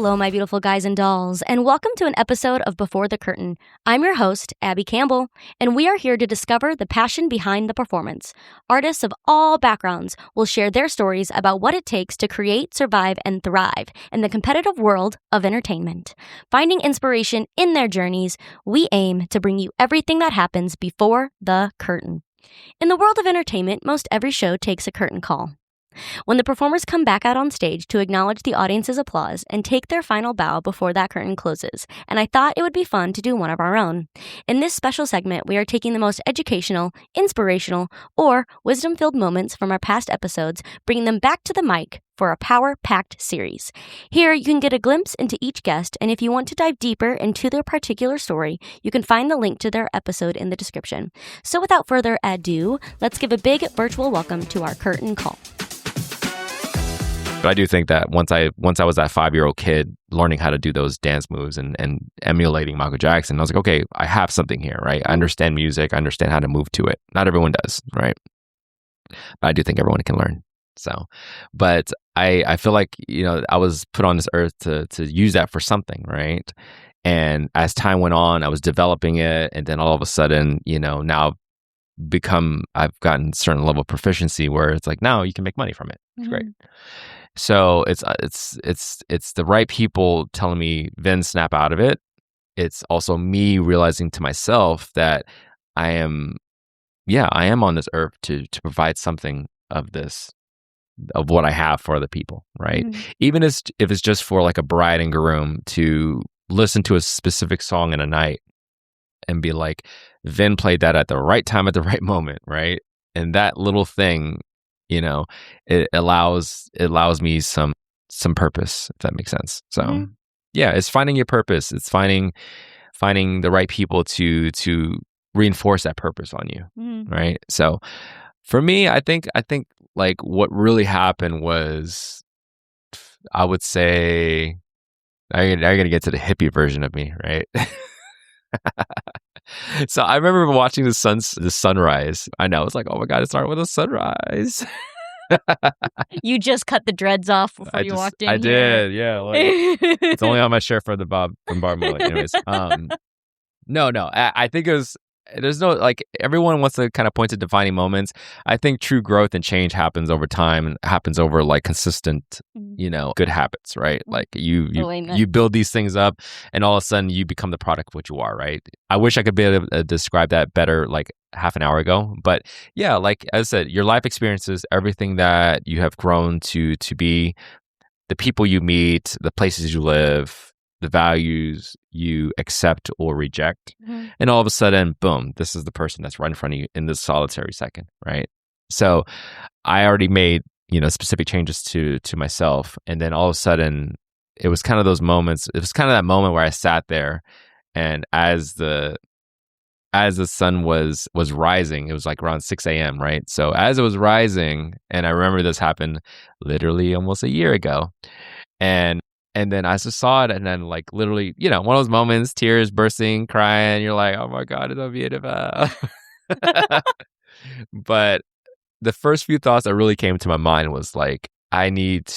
hello, my beautiful guys and dolls, and welcome to an episode of Before the Curtain. I'm your host, Abbie Campbell, and we are here to discover the passion behind the performance. Artists of all backgrounds will share their stories about what it takes to create, survive, and thrive in the competitive world of entertainment. Finding inspiration in their journeys, we aim to bring you everything that happens before the curtain. In the world of entertainment, most every show takes a curtain call. When the performers come back out on stage to acknowledge the audience's applause and take their final bow before that curtain closes, and I thought it would be fun to do one of our own. In this special segment, we are taking the most educational, inspirational, or wisdom-filled moments from our past episodes, bringing them back to the mic for a power-packed series. Here, you can get a glimpse into each guest, and if you want to dive deeper into their particular story, you can find the link to their episode in the description. So without further ado, let's give a big virtual welcome to our curtain call. But I do think that once I was that 5-year-old kid learning how to do those dance moves and emulating Michael Jackson, I was like, okay, I have something here, right? I understand music. I understand how to move to it. Not everyone does, right? But I do think everyone can learn. So, but I feel like, I was put on this earth to use that for something, right? And as time went on, I was developing it. And then all of a sudden, now I've gotten a certain level of proficiency where it's like, now you can make money from it. It's great. So it's the right people telling me, Vin, snap out of it. It's also me realizing to myself that I am on this earth to provide something of what I have for other people, right? Even if it's just for like a bride and groom to listen to a specific song in a night and be like, Vin played that at the right time at the right moment, right? And that little thing, it allows me some purpose, if that makes sense. So yeah, it's finding your purpose. It's finding the right people to reinforce that purpose on you, right? So for me, I think like what really happened was, I would say, I gotta get to the hippie version of me, right? So I remember watching the sunrise. I know, it's like, oh my God, it started with a sunrise. You just cut the dreads off before you walked in. I did, yeah. Like, it's only on my shirt from Bob Marley. Anyways, no. I think it was. There's no, like, everyone wants to kind of point to defining moments. I think true growth and change happens over time and happens over like consistent, good habits, right? Like you build these things up and all of a sudden you become the product of what you are, right? I wish I could be able to describe that better like half an hour ago. But yeah, like as I said, your life experiences, everything that you have grown to be, the people you meet, the places you live, the values you accept or reject. And all of a sudden, boom, this is the person that's right in front of you in this solitary second, right? So I already made, specific changes to myself. And then all of a sudden, it was kind of those moments. It was kind of that moment where I sat there, and as the sun was rising, it was like around 6 a.m., right? So as it was rising, and I remember this happened literally almost a year ago. And then I just saw it, and then like literally, one of those moments, tears bursting, crying. You're like, oh my God, it's so beautiful. But the first few thoughts that really came to my mind was like, I need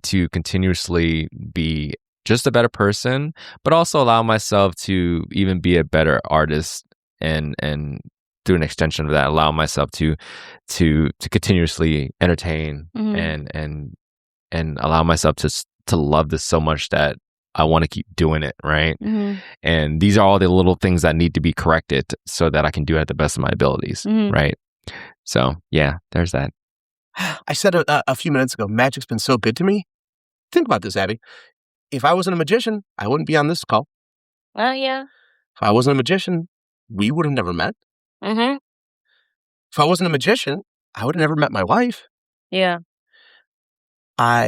to continuously be just a better person, but also allow myself to even be a better artist, and through an extension of that, allow myself to continuously entertain and allow myself to love this so much that I want to keep doing it, right? And these are all the little things that need to be corrected so that I can do it at the best of my abilities, right? So yeah, there's that. I said a few minutes ago, magic's been so good to me. Think about this, Abbie. If I wasn't a magician, I wouldn't be on this call. Well, yeah. If I wasn't a magician, we would have never met. If I wasn't a magician, I would have never met my wife. Yeah.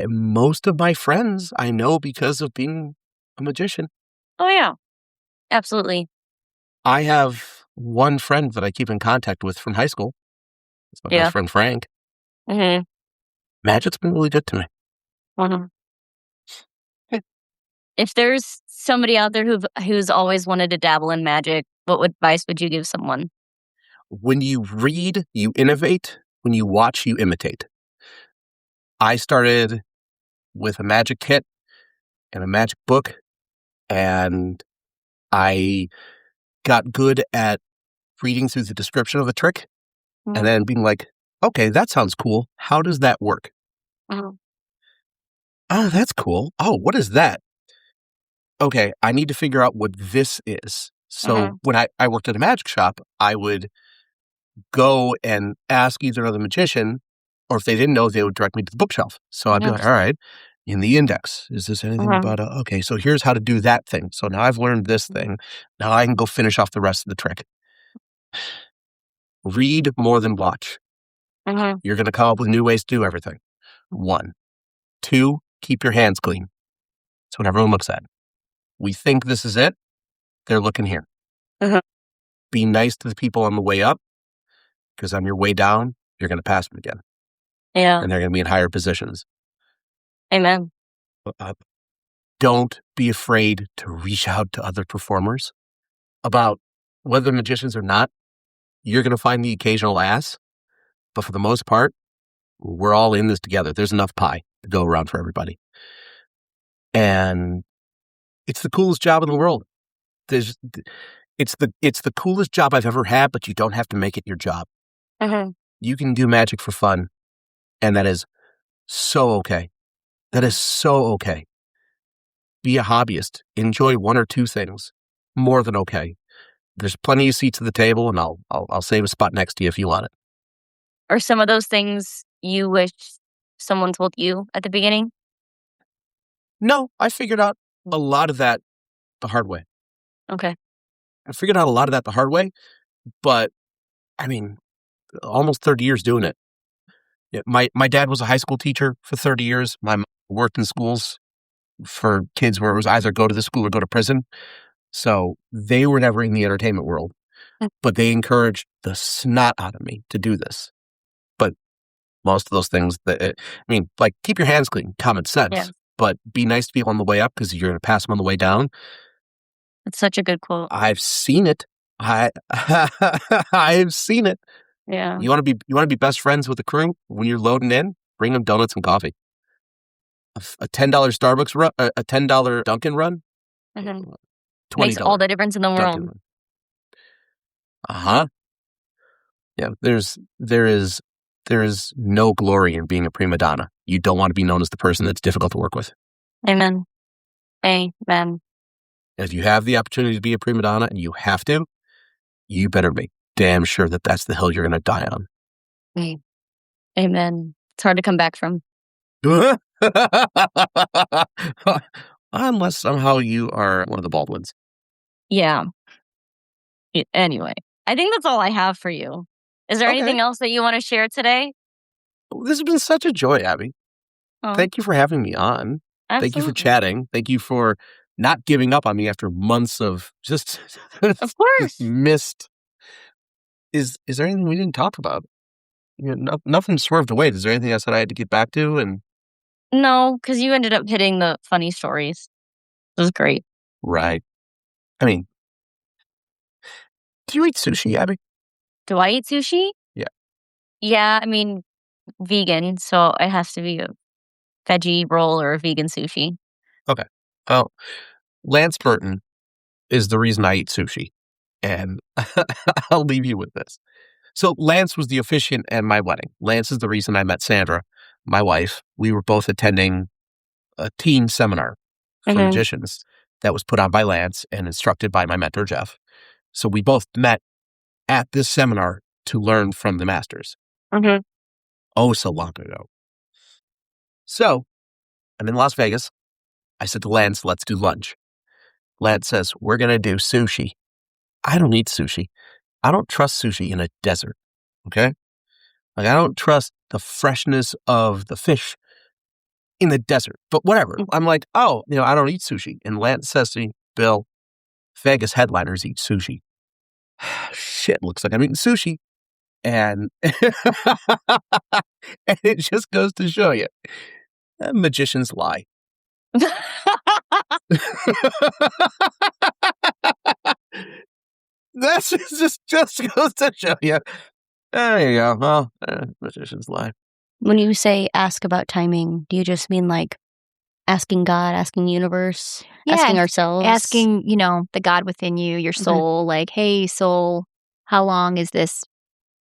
Most of my friends I know because of being a magician. Oh, yeah. Absolutely. I have one friend that I keep in contact with from high school. It's my best friend, Frank. Magic's been really good to me. If there's somebody out there who's always wanted to dabble in magic, what advice would you give someone? When you read, you innovate. When you watch, you imitate. I started with a magic kit and a magic book, and I got good at reading through the description of the trick and then being like, okay, that sounds cool. How does that work? Mhm. Oh, that's cool. Oh, what is that? Okay, I need to figure out what this is. So when I worked at a magic shop, I would go and ask either another magician, or if they didn't know, they would direct me to the bookshelf. So I'd be like, all right, in the index, is this anything about okay, so here's how to do that thing. So now I've learned this thing. Now I can go finish off the rest of the trick. Read more than watch. You're going to come up with new ways to do everything. 1. 2, keep your hands clean. That's what everyone looks at. We think this is it. They're looking here. Be nice to the people on the way up, because on your way down, you're going to pass them again. Yeah. And they're going to be in higher positions. Amen. Don't be afraid to reach out to other performers about whether magicians or not. You're going to find the occasional ass, but for the most part, we're all in this together. There's enough pie to go around for everybody. And it's the coolest job in the world. It's the coolest job I've ever had, but you don't have to make it your job. You can do magic for fun, and that is so okay. That is so okay. Be a hobbyist. Enjoy one or two things. More than okay. There's plenty of seats at the table, and I'll save a spot next to you if you want it. Are some of those things you wish someone told you at the beginning? No, I figured out a lot of that the hard way. Okay. I figured out a lot of that the hard way, but I mean, almost 30 years doing it. Yeah, my dad was a high school teacher for 30 years. My mom worked in schools for kids where it was either go to the school or go to prison. So they were never in the entertainment world, but they encouraged the snot out of me to do this. But most of those things like keep your hands clean, common sense, but be nice to people on the way up because you're going to pass them on the way down. That's such a good quote. I've seen it. I've seen it. Yeah. You want to be best friends with the crew when you're loading in? Bring them donuts and coffee. A $10 Starbucks run, a $10 Dunkin' run, $20 makes all the difference in the world. Yeah, there is no glory in being a prima donna. You don't want to be known as the person that's difficult to work with. Amen. Amen. If you have the opportunity to be a prima donna and you have to, you better make damn sure that that's the hill you're going to die on. Amen. It's hard to come back from. Unless somehow you are one of the Baldwins. Yeah. Anyway, I think that's all I have for you. Is there anything else that you want to share today? This has been such a joy, Abbie. Oh. Thank you for having me on. Absolutely. Thank you for chatting. Thank you for not giving up on me after months of just of course missed. Is there anything we didn't talk about? Nothing swerved away. Is there anything else that I had to get back to? And no, because you ended up hitting the funny stories. It was great. Right. I mean, do you eat sushi, Abbie? Do I eat sushi? Yeah. Yeah, I mean, vegan, so it has to be a veggie roll or a vegan sushi. Okay. Well, Lance Burton is the reason I eat sushi. And I'll leave you with this. So Lance was the officiant at my wedding. Lance is the reason I met Sandra, my wife. We were both attending a teen seminar for magicians that was put on by Lance and instructed by my mentor, Jeff. So we both met at this seminar to learn from the masters. Oh, so long ago. So I'm in Las Vegas. I said to Lance, let's do lunch. Lance says, we're going to do sushi. I don't eat sushi. I don't trust sushi in a desert. Okay? Like, I don't trust the freshness of the fish in the desert. But whatever. I'm like, I don't eat sushi. And Lance says to me, Bill, Vegas headliners eat sushi. Shit, looks like I'm eating sushi. And, and it just goes to show you, magicians lie. That's just goes to show you. There you go. Well, magicians lie. When you say ask about timing, do you just mean like Asking God, asking the universe, asking ourselves. Asking, the God within you, your soul, like, hey, soul, how long is this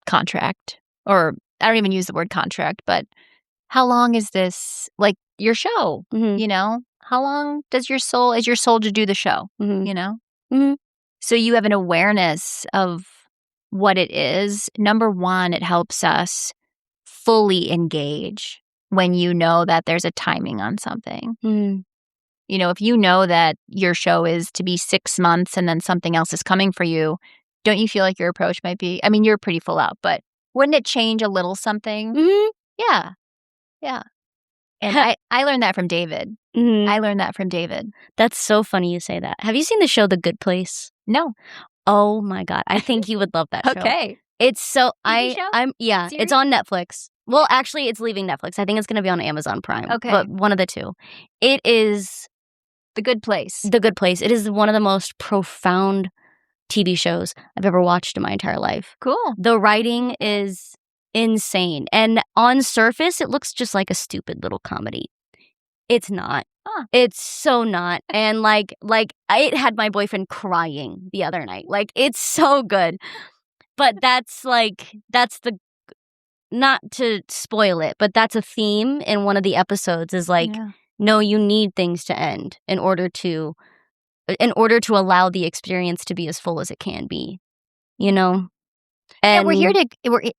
contract? Or I don't even use the word contract, but how long is this, like, your show? How long is your soul to do the show? So you have an awareness of what it is. Number one, it helps us fully engage when you know that there's a timing on something. If you know that your show is to be 6 months and then something else is coming for you, don't you feel like your approach might be, I mean, you're pretty full out, but wouldn't it change a little something? Yeah. And I learned that from David. I learned that from David. That's so funny you say that. Have you seen the show The Good Place? No. Oh my God. I think you would love that show. Okay. It's so TV show? Series? It's on Netflix. Well, actually it's leaving Netflix. I think it's going to be on Amazon Prime. Okay. But one of the two. It is The Good Place. The Good Place. It is one of the most profound TV shows I've ever watched in my entire life. Cool. The writing is insane. And on surface, it looks just like a stupid little comedy. It's not. Huh. It's so not. And like it had my boyfriend crying the other night. Like, it's so good. But that's the, not to spoil it, but that's a theme in one of the episodes is like, no, you need things to end in order to allow the experience to be as full as it can be, And we're here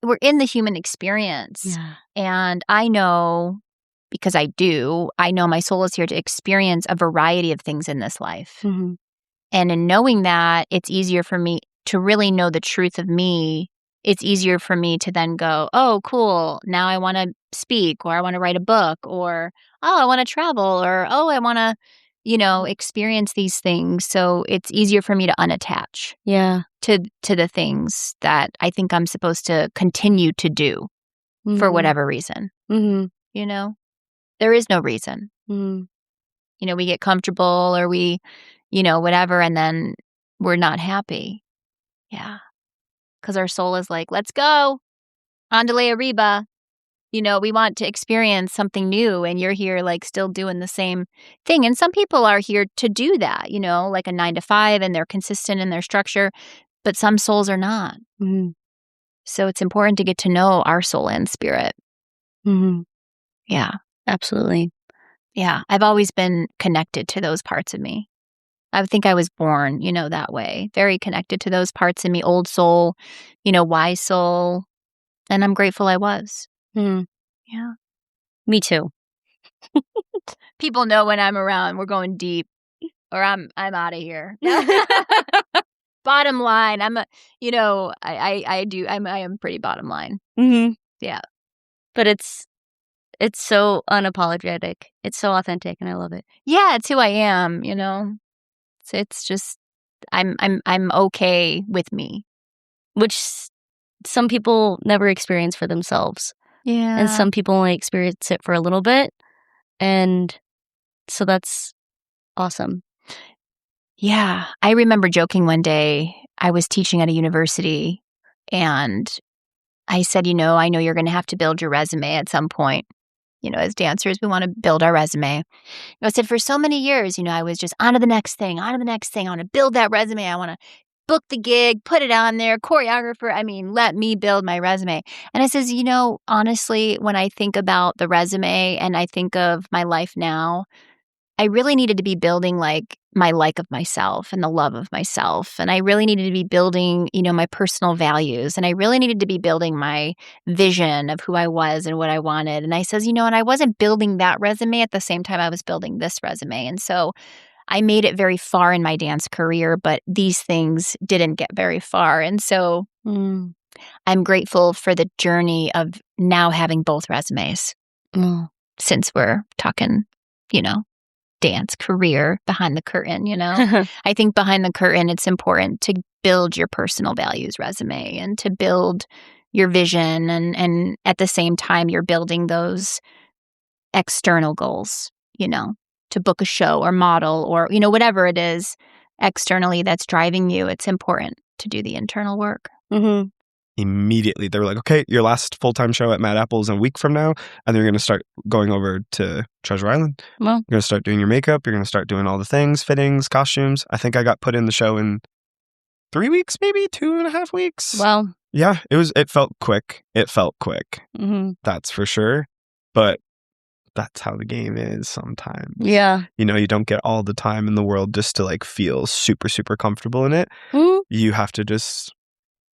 we're in the human experience. Yeah. And I know, because I know my soul is here to experience a variety of things in this life. Mm-hmm. And in knowing that, it's easier for me to really know the truth of me. It's easier for me to then go, oh, cool, now I want to speak, or I want to write a book, or, oh, I want to travel, or, oh, I want to, experience these things. So it's easier for me to unattach to the things that I think I'm supposed to continue to do for whatever reason. There is no reason. We get comfortable, or we, whatever, and then we're not happy. Yeah. Because our soul is like, let's go. Andale arriba. We want to experience something new, and you're here like still doing the same thing. And some people are here to do that, like a 9 to 5, and they're consistent in their structure, but some souls are not. So it's important to get to know our soul and spirit. Yeah. Absolutely. Yeah. I've always been connected to those parts of me. I think I was born, that way. Very connected to those parts in me. Old soul, wise soul. And I'm grateful I was. Yeah. Me too. People know when I'm around, we're going deep, or I'm out of here. Bottom line, I am pretty bottom line. Yeah. But it's so unapologetic. It's so authentic, and I love it. Yeah, it's who I am, So it's just I'm okay with me, which some people never experience for themselves. Yeah. And some people only experience it for a little bit. And so that's awesome. Yeah. I remember joking one day, I was teaching at a university, and I said, I know you're going to have to build your resume at some point. As dancers, we want to build our resume. I said, for so many years, I was just on to the next thing. I want to build that resume. I want to book the gig, put it on there, choreographer. I mean, let me build my resume. And I says, honestly, when I think about the resume and I think of my life now, I really needed to be building like my like of myself and the love of myself. And I really needed to be building, my personal values. And I really needed to be building my vision of who I was and what I wanted. And I says, and I wasn't building that resume at the same time I was building this resume. And so I made it very far in my dance career, but these things didn't get very far. And so I'm grateful for the journey of now having both resumes since we're talking, dance career behind the curtain, I think behind the curtain, it's important to build your personal values resume and to build your vision. And at the same time, you're building those external goals, to book a show or model or, whatever it is externally that's driving you. It's important to do the internal work. immediately. They were like, okay, your last full-time show at Mad Apple is a week from now, and then you're going to start going over to Treasure Island. Well, You're going to start doing your makeup. You're going to start doing all the things, fittings, costumes. I think I got put in the show in 3 weeks, maybe 2.5 weeks. well, Yeah, it felt quick. mm-hmm. That's for sure. But that's how the game is sometimes. Yeah. You know, you don't get all the time in the world just to like feel super, super comfortable in it. Mm. You have to just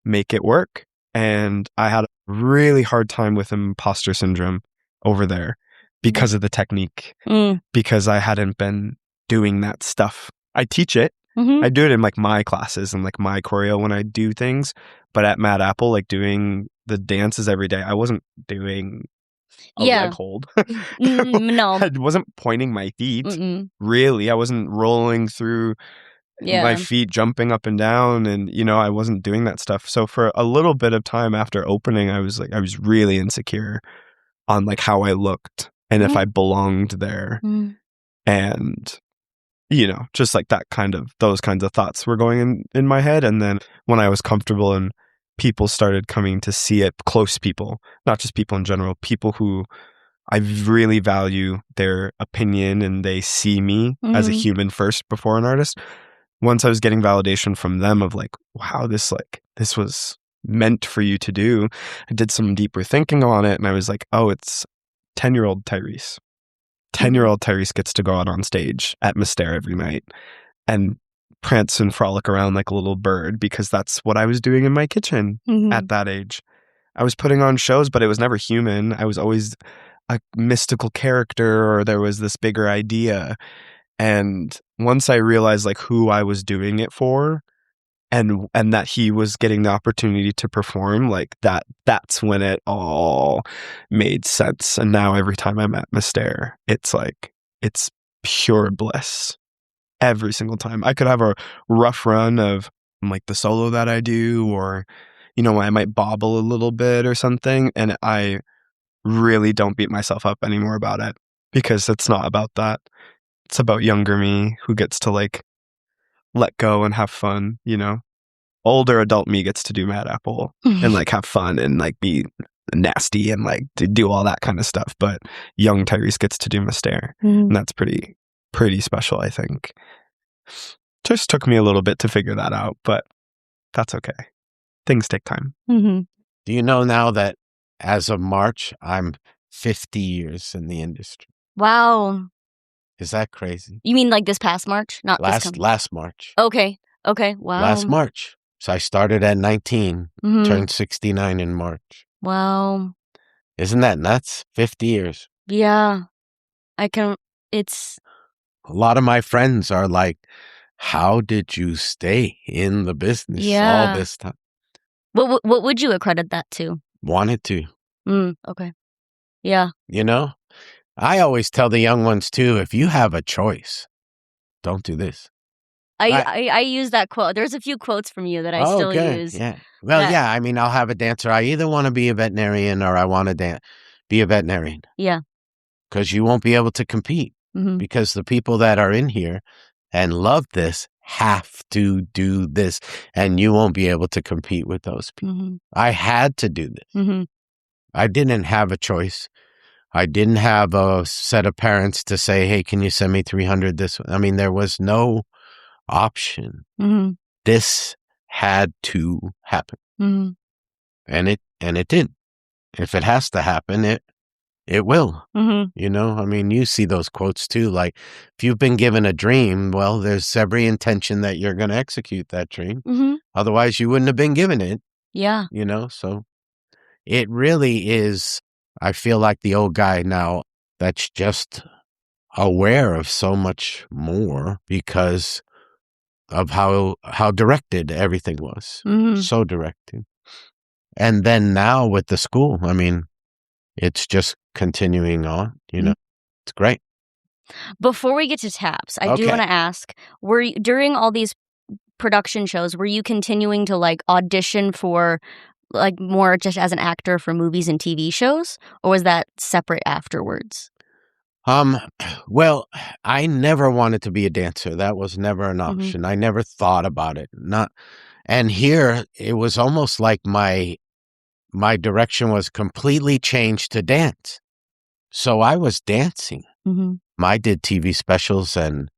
make it work. And I had a really hard time with imposter syndrome over there because of the technique, because I hadn't been doing that stuff. I teach it. Mm-hmm. I do it in like my classes and like my choreo when I do things. But at Mad Apple, like doing the dances every day, I wasn't doing a leg hold. No. I wasn't pointing my feet. Mm-mm. Really. I wasn't rolling through my feet, jumping up and down. And, you know, I wasn't doing that stuff. So for a little bit of time after opening, I was really insecure on like how I looked and if I belonged there. And, you know, just like those kinds of thoughts were going in my head. And then when I was comfortable and people started coming to see it, close people, not just people in general, people who I really value their opinion and they see me as a human first before an artist. Once I was getting validation from them of like, wow, this was meant for you to do. I did some deeper thinking on it and I was like, oh, it's 10-year-old Tyrese. 10-year-old Tyrese gets to go out on stage at Mystere every night and prance and frolic around like a little bird because that's what I was doing in my kitchen at that age. I was putting on shows, but it was never human. I was always a mystical character or there was this bigger idea. And once I realized like who I was doing it for and that he was getting the opportunity to perform, like that's when it all made sense. And now every time I'm at Mystere, it's like it's pure bliss. Every single time. I could have a rough run of like the solo that I do or, you know, I might bobble a little bit or something. And I really don't beat myself up anymore about it because it's not about that. It's about younger me who gets to like let go and have fun, you know. Older adult me gets to do Mad Apple and like have fun and like be nasty and like to do all that kind of stuff. But young Tyrese gets to do Mystere. And that's pretty special, I think. Just took me a little bit to figure that out, but that's okay. Things take time. Do you know now that as of March, I'm 50 years in the industry? Wow. Is that crazy? You mean like this past March? Not last March. Okay. Wow. Last March. So I started at 19, turned 69 in March. Wow. Isn't that nuts? 50 years. Yeah. It's... A lot of my friends are like, how did you stay in the business all this time? What would you accredit that to? Wanted to. Okay. Yeah. You know, I always tell the young ones too, if you have a choice, don't do this. I use that quote. There's a few quotes from you that I still use. Yeah. Well, yeah. I mean, I'll have a dancer. I either want to be a veterinarian or I want to be a veterinarian. Yeah. Because you won't be able to compete. Because the people that are in here and love this have to do this. And you won't be able to compete with those people. I had to do this. I didn't have a choice. I didn't have a set of parents to say, hey, can you send me 300 this way? I mean, there was no option. This had to happen. And it did. If it has to happen, it will. You know, I mean, you see those quotes too. Like, if you've been given a dream, well, there's every intention that you're going to execute that dream. Otherwise, you wouldn't have been given it. Yeah. You know, so it really is. I feel like the old guy now that's just aware of so much more because of how directed everything was. So directed. And then now with the school, I mean, it's just continuing on, you know. It's great. Before we get to taps, I do want to ask, were you, during all these production shows, were you continuing to like audition for like more just as an actor for movies and TV shows, or was that separate afterwards? Well, I never wanted to be a dancer. That was never an option. I never thought about it. And here it was almost like my my direction was completely changed to dance. So I was dancing. I did TV specials and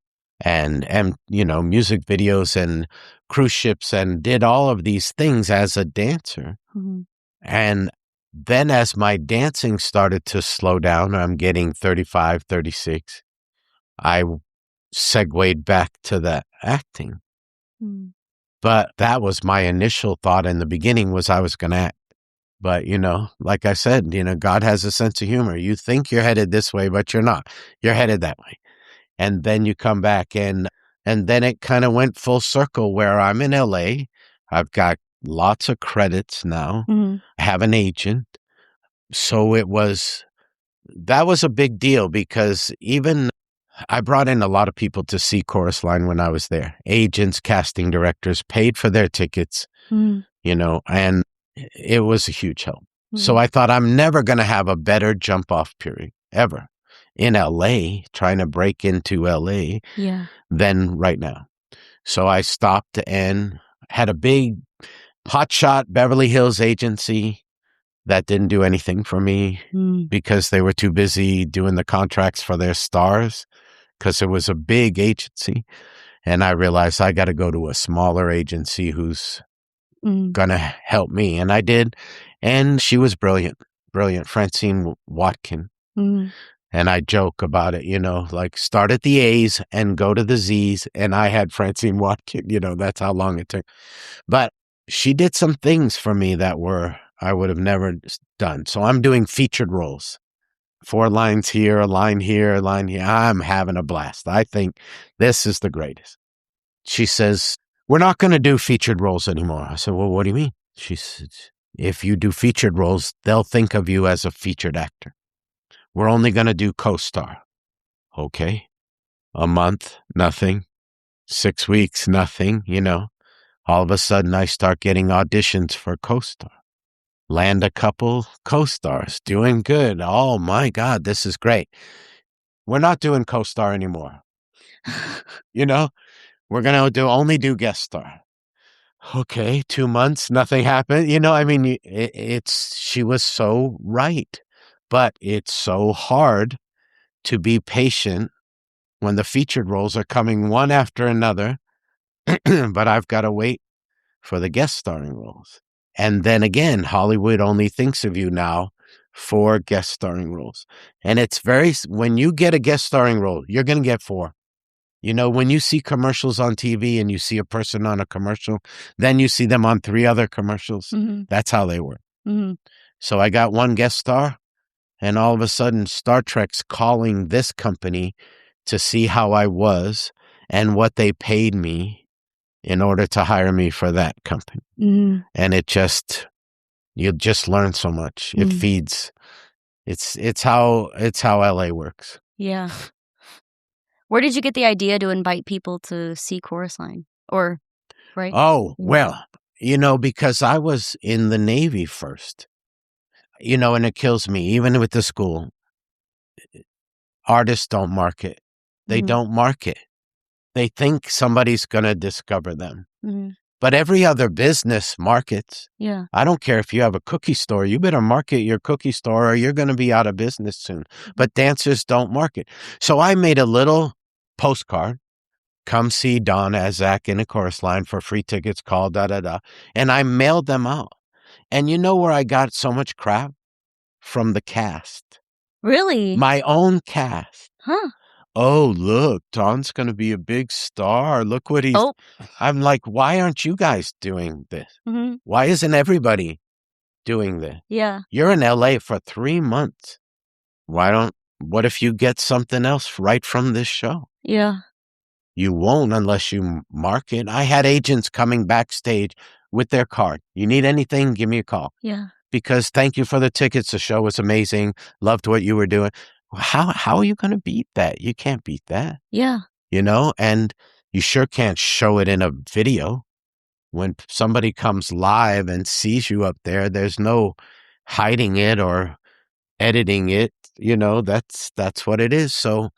music videos and cruise ships and did all of these things as a dancer. And then as my dancing started to slow down, I'm getting 35, 36, I segued back to the acting. But that was my initial thought in the beginning, was I was going to act. But, like I said, God has a sense of humor. You think you're headed this way, but you're not. You're headed that way. And then you come back and then it kind of went full circle where I'm in LA. I've got lots of credits now. I have an agent. So that was a big deal, because even I brought in a lot of people to see Chorus Line when I was there. Agents, casting directors, paid for their tickets, and it was a huge help. So I thought, I'm never going to have a better jump off period ever in LA, trying to break into LA than right now. So I stopped and had a big hotshot Beverly Hills agency that didn't do anything for me because they were too busy doing the contracts for their stars, because it was a big agency. And I realized I got to go to a smaller agency who's going to help me. And I did. And she was brilliant, Francine Watkin. And I joke about it, like start at the A's and go to the Z's. And I had Francine Watkin, that's how long it took. But she did some things for me that I would have never done. So I'm doing featured roles. 4 lines here, a line here, a line here. I'm having a blast. I think this is the greatest. She says, we're not going to do featured roles anymore. I said, well, what do you mean? She said, if you do featured roles, they'll think of you as a featured actor. We're only going to do co-star. Okay. A month, nothing. 6 weeks, nothing, All of a sudden, I start getting auditions for co-star. Land a couple co-stars, doing good. Oh, my God, this is great. We're not doing co-star anymore. We're going to only do guest star. Okay, 2 months, nothing happened. She was so right. But it's so hard to be patient when the featured roles are coming one after another. But I've got to wait for the guest starring roles. And then again, Hollywood only thinks of you now for guest starring roles. And when you get a guest starring role, you're going to get 4. When you see commercials on TV and you see a person on a commercial, then you see them on 3 other commercials. That's how they work. So I got 1 guest star, and all of a sudden Star Trek's calling this company to see how I was and what they paid me in order to hire me for that company. And you just learn so much. It feeds. It's how LA works. Yeah. Where did you get the idea to invite people to see Chorus Line? Or, right? Oh, well, because I was in the Navy first, and it kills me, even with the school. Artists don't market. They don't market. They think somebody's going to discover them. But every other business markets. Yeah. I don't care if you have a cookie store. You better market your cookie store or you're going to be out of business soon. But dancers don't market. So I made a little postcard. Come see Don Azak in a Chorus Line for free tickets, call da-da-da. And I mailed them out. And you know where I got so much crap? From the cast. Really? My own cast. Huh. Oh, look, Don's going to be a big star. Look what he's... I'm like, why aren't you guys doing this? Why isn't everybody doing this? Yeah. You're in LA for 3 months. What if you get something else right from this show? Yeah. You won't unless you market. I had agents coming backstage with their card. You need anything, give me a call. Yeah. Because thank you for the tickets. The show was amazing. Loved what you were doing. How are you going to beat that? You can't beat that. Yeah. And you sure can't show it in a video. When somebody comes live and sees you up there, there's no hiding it or editing it. That's what it is. So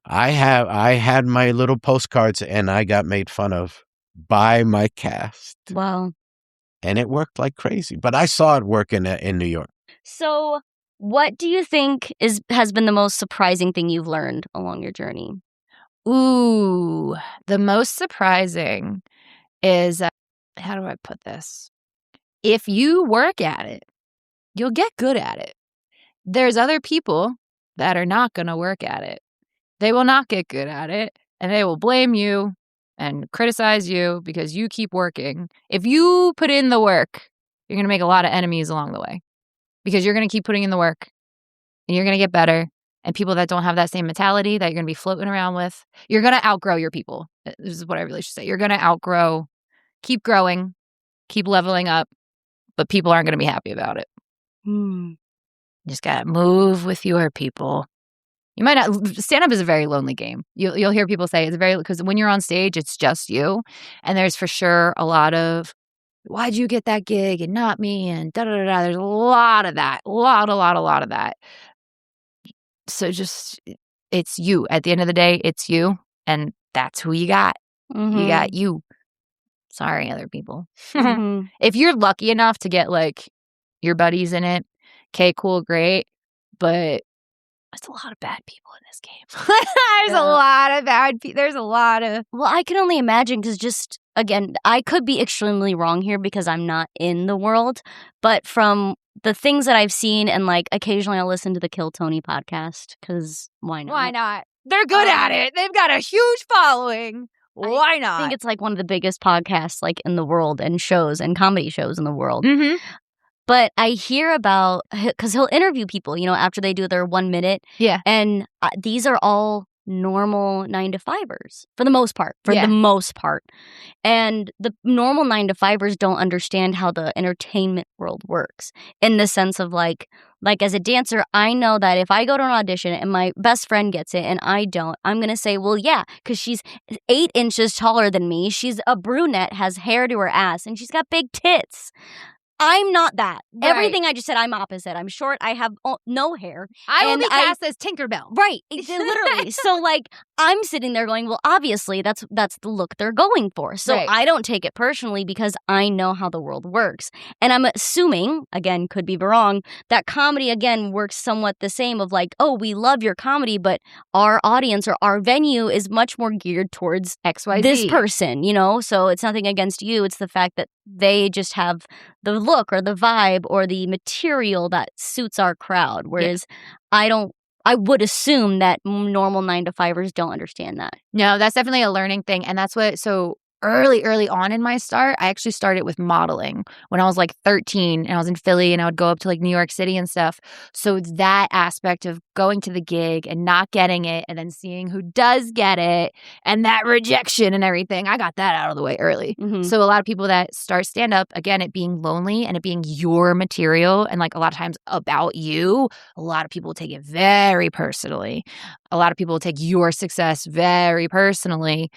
I had my little postcards and I got made fun of by my cast. Wow. And it worked like crazy. But I saw it work in New York. So what do you think has been the most surprising thing you've learned along your journey? Ooh, the most surprising is, how do I put this? If you work at it, you'll get good at it. There's other people that are not going to work at it. They will not get good at it, and they will blame you and criticize you because you keep working. If you put in the work, you're going to make a lot of enemies along the way because you're going to keep putting in the work and you're going to get better. And people that don't have that same mentality that you're going to be floating around with, you're going to outgrow your people. This is what I really should say. You're going to outgrow, keep growing, keep leveling up, but people aren't going to be happy about it. You just got to move with your people. You might not, stand-up is a very lonely game. You'll hear people say it's because when you're on stage, it's just you. And there's for sure a lot of, why'd you get that gig and not me? And da-da-da-da. There's a lot of that. A lot of that. So just, it's you. At the end of the day, it's you. And that's who you got. You got you. Sorry, other people. If you're lucky enough to get like your buddies in it, okay, cool, great. But there's a lot of bad people in this game. There's a lot of bad people. There's a lot of. Well, I can only imagine because just, again, I could be extremely wrong here because I'm not in the world. But from the things that I've seen and like occasionally I'll listen to the Kill Tony podcast because why not? Why not? They're good at it. They've got a huge following. Why not? I think it's like one of the biggest podcasts like in the world and shows and comedy shows in the world. But I hear about, because he'll interview people, you know, after they do their 1 minute. Yeah. And these are all normal 9-to-5ers for the most part. And the normal 9-to-5ers don't understand how the entertainment world works in the sense of like as a dancer, I know that if I go to an audition and my best friend gets it and I don't, I'm going to say, well, yeah, because she's 8 inches taller than me. She's a brunette, has hair to her ass, and she's got big tits. I'm not that. Right. Everything I just said, I'm opposite. I'm short. I have no hair. I will be cast as Tinkerbell. Right. Literally. So, like, I'm sitting there going, well, obviously, that's the look they're going for. So Right. I don't take it personally because I know how the world works. And I'm assuming, again, could be wrong, that comedy, again, works somewhat the same of like, oh, we love your comedy, but our audience or our venue is much more geared towards XYZ. this person, you know? So it's nothing against you. It's the fact that they just have the look or the vibe or the material that suits our crowd. Whereas I would assume that normal 9-to-5ers don't understand that. No, that's definitely a learning thing. And that's what, so early on in my start, I actually started with modeling when I was like 13 and I was in Philly and I would go up to like New York City and stuff. So that aspect of going to the gig and not getting it and then seeing who does get it and that rejection and everything, I got that out of the way early. So a lot of people that start stand up, again, it being lonely and it being your material and like a lot of times about you, a lot of people take it very personally. A lot of people take your success very personally.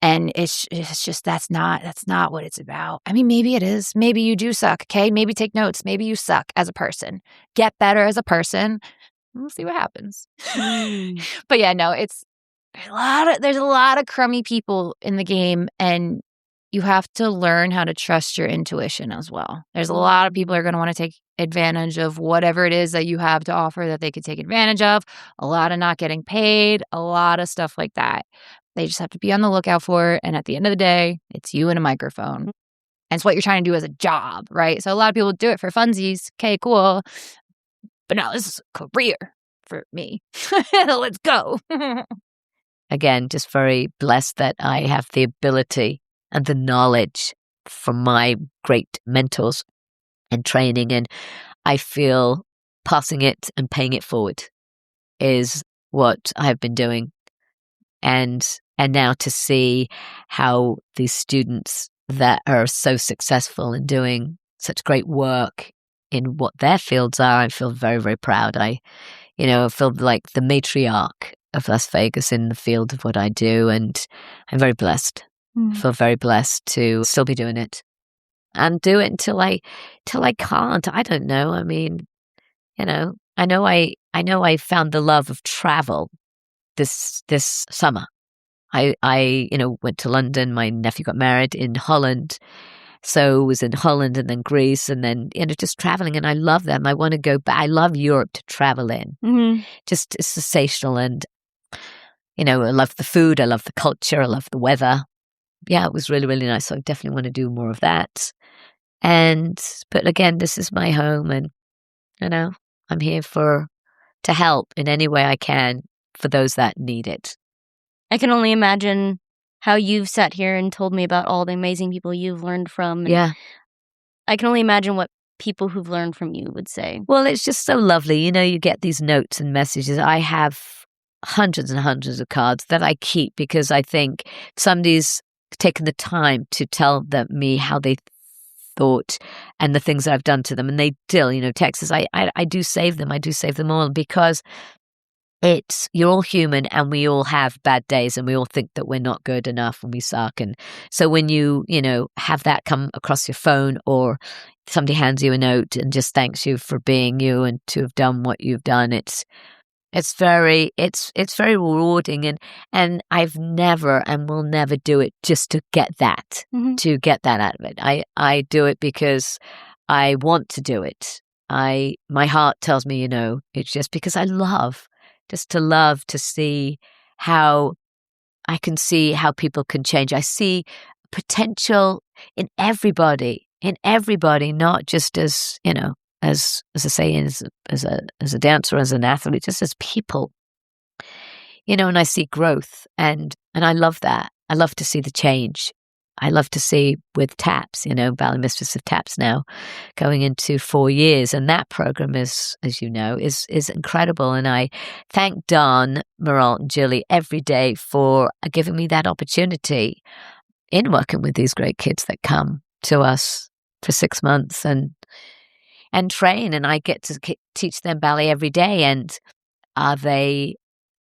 And it's just that's not what it's about. I mean, maybe it is. Maybe you do suck, okay? Maybe take notes. Maybe you suck as a person. Get better as a person. We'll see what happens. But yeah, no, there's a lot of crummy people in the game, and you have to learn how to trust your intuition as well. There's a lot of people who are going to want to take advantage of whatever it is that you have to offer that they could take advantage of. A lot of not getting paid, a lot of stuff like that. They just have to be on the lookout for it. And at the end of the day, it's you and a microphone. And it's what you're trying to do as a job, right? So a lot of people do it for funsies. Okay, cool. But no, this is a career for me. Let's go. Again, just very blessed that I have the ability and the knowledge from my great mentors and training. And I feel passing it and paying it forward is what I've been doing. And now to see how these students that are so successful in doing such great work in what their fields are, I feel very, very proud. I feel like the matriarch of Las Vegas in the field of what I do, and I'm very blessed. I feel very blessed to still be doing it and do it until I can't. I don't know. I mean, I know I found the love of travel this summer. I went to London. My nephew got married in Holland, So I was in Holland and then Greece and then, just traveling. And I love them. I want to go back. I love Europe to travel in. Mm-hmm. Just it's sensational. And, I love the food. I love the culture. I love the weather. Yeah, it was really, really nice. So I definitely want to do more of that. But again, this is my home and, I'm here to help in any way I can for those that need it. I can only imagine how you've sat here and told me about all the amazing people you've learned from. Yeah. I can only imagine what people who've learned from you would say. Well, it's just so lovely. You get these notes and messages. I have hundreds and hundreds of cards that I keep because I think somebody's taken the time to tell me how they thought and the things that I've done to them. And they still, texts. I do save them. I do save them all because you're all human and we all have bad days and we all think that we're not good enough and we suck. And so when you have that come across your phone or somebody hands you a note and just thanks you for being you and to have done what you've done, it's very rewarding and I've never and will never do it just to get that, to get that out of it. I do it because I want to do it. My heart tells me, it's just because I love to see how I can see how people can change. I see potential in everybody, not just as I say, as a dancer, as an athlete, just as people, and I see growth and I love that. I love to see the change. I love to see with TAPS, Ballet Mistress of TAPS now going into 4 years. And that program is, as you know, is incredible. And I thank Don, Mirault and Julie every day for giving me that opportunity in working with these great kids that come to us for 6 months and train. And I get to teach them ballet every day. And are they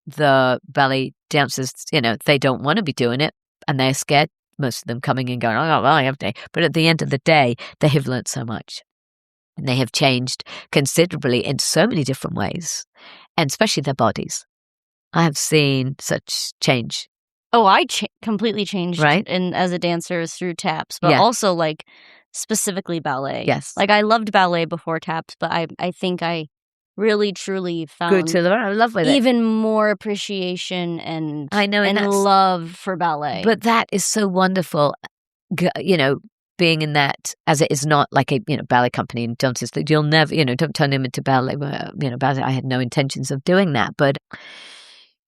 the ballet dancers, they don't want to be doing it and they're scared. Most of them coming and going, oh, well, I have day. But at the end of the day, they have learned so much. And they have changed considerably in so many different ways, and especially their bodies. I have seen such change. Oh, I completely changed, right? And as a dancer through TAPS, but also specifically ballet. Yes. I loved ballet before TAPS, but I think I really truly found good to learn. I love with even more appreciation and love for ballet. But that is so wonderful, being in that, as it is not like a ballet company and dancers that you'll never don't turn them into ballet. Ballet. I had no intentions of doing that, but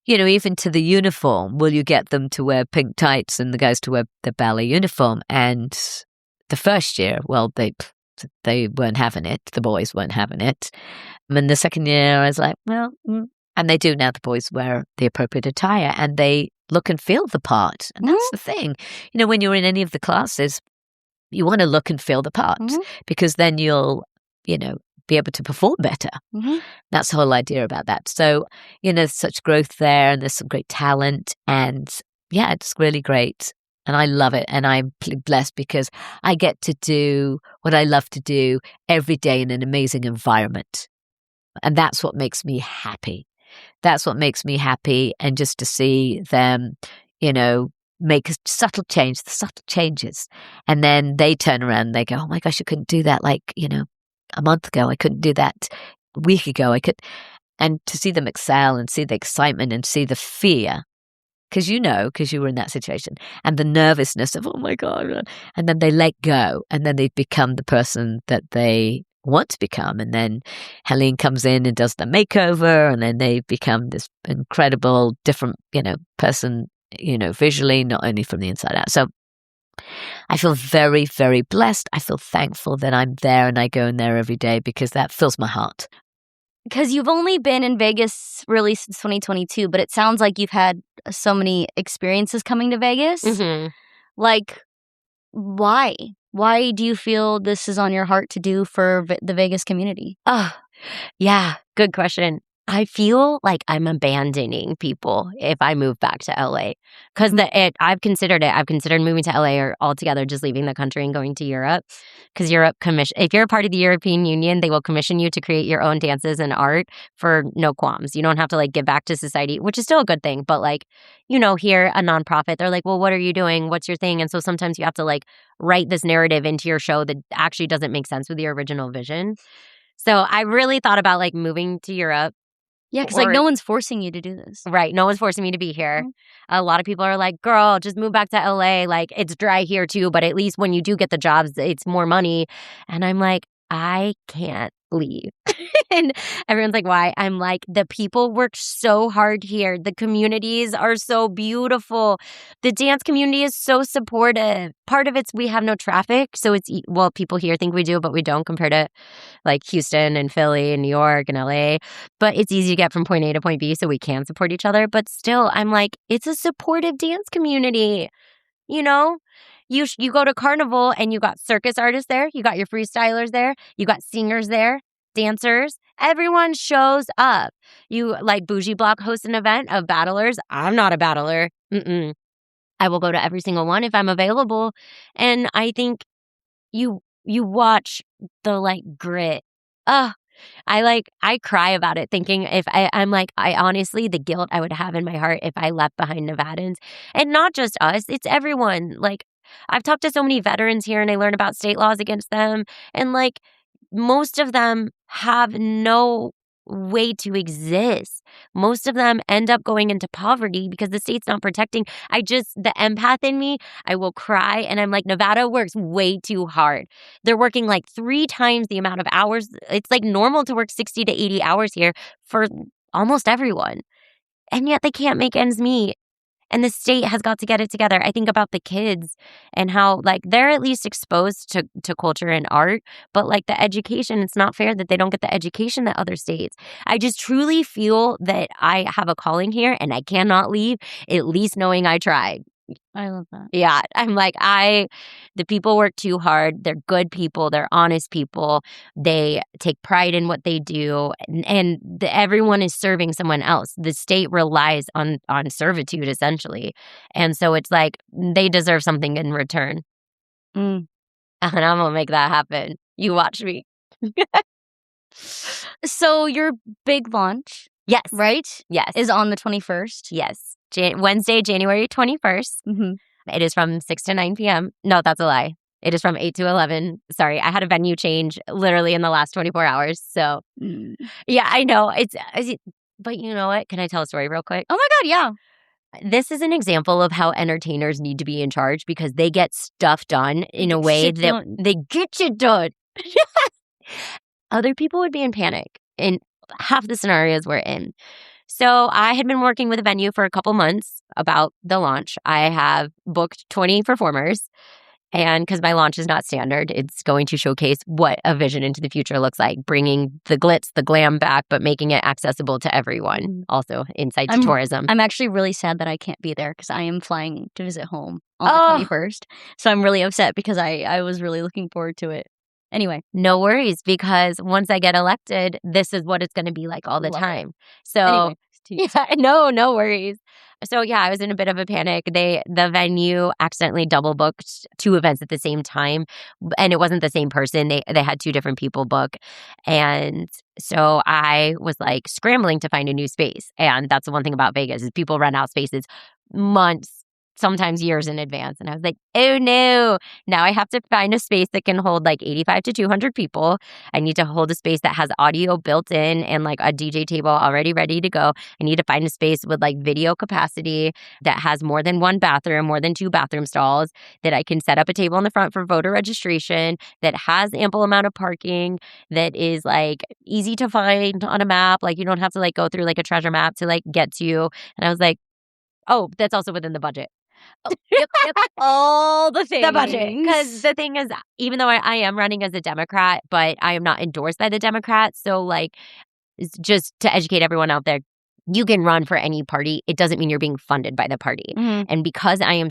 even to the uniform, will you get them to wear pink tights and the guys to wear the ballet uniform? And the first year, well, they weren't having it. The boys weren't having it. And the second year, I was like, well, and they do now. The boys wear the appropriate attire and they look and feel the part. And that's the thing. When you're in any of the classes, you want to look and feel the part because then you'll, be able to perform better. That's the whole idea about that. So, there's such growth there and there's some great talent and yeah, it's really great. And I love it. And I'm blessed because I get to do what I love to do every day in an amazing environment. And that's what makes me happy. That's what makes me happy. And just to see them, make a subtle changes. And then they turn around and they go, oh my gosh, I couldn't do that a month ago. I couldn't do that a week ago. And to see them excel and see the excitement and see the fear. Because you were in that situation and the nervousness of, oh my God. And then they let go and then they become the person that they want to become. And then Helene comes in and does the makeover and then they become this incredible, different, person, visually, not only from the inside out. So I feel very, very blessed. I feel thankful that I'm there and I go in there every day because that fills my heart. Because you've only been in Vegas really since 2022, but it sounds like you've had so many experiences coming to Vegas. Why? Why do you feel this is on your heart to do for the Vegas community? Oh, yeah, good question. I feel like I'm abandoning people if I move back to LA because I've considered it. I've considered moving to LA or altogether just leaving the country and going to Europe because Europe if you're a part of the European Union, they will commission you to create your own dances and art for no qualms. You don't have to give back to society, which is still a good thing. But here, a nonprofit, they're like, well, what are you doing? What's your thing? And so sometimes you have to write this narrative into your show that actually doesn't make sense with your original vision. So I really thought about like moving to Europe. Yeah, because like no one's forcing you to do this. Right. No one's forcing me to be here. A lot of people are like, girl, just move back to LA. Like, it's dry here too, but at least when you do get the jobs, it's more money. And I'm like, I can't leave. And everyone's like, why? I'm like, the people work so hard here. The communities are so beautiful. The dance community is so supportive. Part of it's we have no traffic. So it's, well, people here think we do, but we don't compared to like Houston and Philly and New York and LA. But it's easy to get from point A to point B, so we can support each other. But still, I'm like, it's a supportive dance community. You know, you go to Carnival and you got circus artists there. You got your freestylers there. You got singers there, dancers. Everyone shows up. You like Bougie Block hosts an event of battlers. I'm not a battler. I will go to every single one if I'm available. And I think you watch the like grit. I cry about it thinking if I'm like, I honestly, the guilt I would have in my heart if I left behind Nevadans, and not just us, it's everyone. Like, I've talked to so many veterans here and I learn about state laws against them. And like, most of them have no way to exist. Most of them end up going into poverty because the state's not protecting. The empath in me, I will cry. And I'm like, Nevada works way too hard. They're working like 3 times the amount of hours. It's like normal to work 60 to 80 hours here for almost everyone. And yet they can't make ends meet. And the state has got to get it together. I think about the kids and how like they're at least exposed to culture and art, but like the education, it's not fair that they don't get the education that other states. I just truly feel that I have a calling here and I cannot leave, at least knowing I tried. I love that. Yeah. I'm like, the people work too hard. They're good people. They're honest people. They take pride in what they do. And everyone is serving someone else. The state relies on servitude, essentially. And so it's like, they deserve something in return. And I'm going to make that happen. You watch me. So your big launch, yes, right? Yes. Is on the 21st. Yes. Wednesday, January 21st. It is from 6 to 9 p.m. No, that's a lie. It is from 8 to 11. Sorry, I had a venue change literally in the last 24 hours. So, yeah, I know. But you know what? Can I tell a story real quick? Oh my God, yeah. This is an example of how entertainers need to be in charge because they get stuff done in a way that they get you done. Other people would be in panic in half the scenarios we're in. So I had been working with a venue for a couple months about the launch. I have booked 20 performers. And because my launch is not standard, it's going to showcase what a vision into the future looks like, bringing the glitz, the glam back, but making it accessible to everyone. Also, insight to tourism. I'm actually really sad that I can't be there because I am flying to visit home on the 21st. So I'm really upset because I was really looking forward to it. Anyway. No worries, because once I get elected, this is what it's going to be like all the time. So, no worries. So, yeah, I was in a bit of a panic. The venue accidentally double booked 2 events at the same time, and it wasn't the same person. They had 2 different people book. And so I was like scrambling to find a new space. And that's the one thing about Vegas is people rent out spaces months, sometimes years in advance. And I was like, oh no, now I have to find a space that can hold like 85 to 200 people. I need to hold a space that has audio built in and like a DJ table already ready to go. I need to find a space with like video capacity that has more than 1 bathroom, more than 2 bathroom stalls, that I can set up a table in the front for voter registration, that has ample amount of parking, that is like easy to find on a map. Like you don't have to like go through like a treasure map to like get to. And I was like, oh, that's also within the budget. Yep. All the things. The budget. Because the thing is, even though I am running as a Democrat, but I am not endorsed by the Democrats. So like, it's just to educate everyone out there, you can run for any party. It doesn't mean you're being funded by the party. And because I am